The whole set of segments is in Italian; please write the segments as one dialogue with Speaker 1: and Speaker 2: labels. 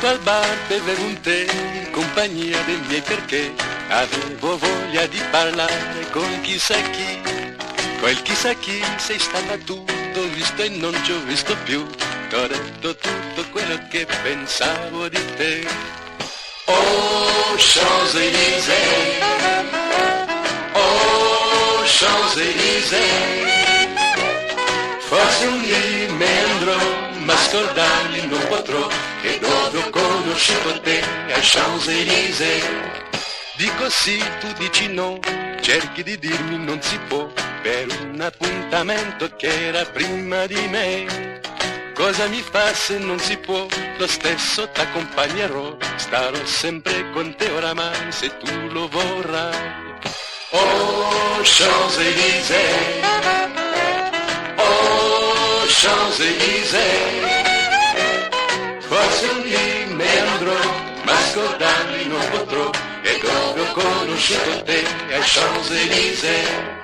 Speaker 1: seduto al bar bevevo un tè in compagnia dei miei perché avevo voglia di parlare con chissà chi. Quel chissà chi sei stata tu, t'ho visto e non ci ho visto più, t'ho detto tutto quello che pensavo di te. Oh Champs-Élysées, oh Champs-Élysées, forse un giorno me andrò, ma scordarli non potrò, che dove ho conosciuto te, ai Champs-Élysées. Dico sì, tu dici no, cerchi di dirmi non si può, per un appuntamento che era prima di me. Cosa mi fa se non si può, lo stesso t'accompagnerò, starò sempre con te oramai se tu lo vorrai. Oh Champs-Élysées, oh Champs-Élysées, forse un giorno me andrò, ma scordarli non potrò, e dove ho conosciuto te, ai Champs-Élysées.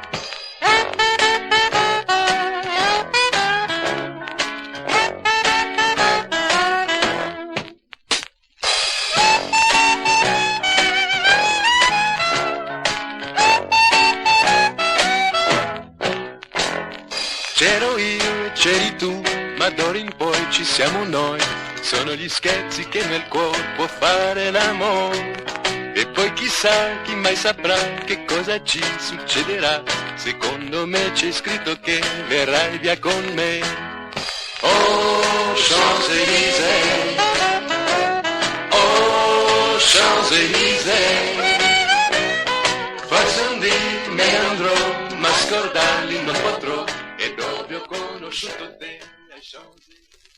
Speaker 1: C'ero io e c'eri tu, ma d'ora in poi ci siamo noi, sono gli scherzi che nel cuore può fare l'amore. E poi chissà, chi mai saprà che cosa ci succederà, secondo me c'è scritto che verrai via con me. Oh Champs-Élysées, oh Champs-Élysées, forse un giorno me andrò, ma scordarli non potrò, e dove ho conosciuto te, ai Champs-Élysées.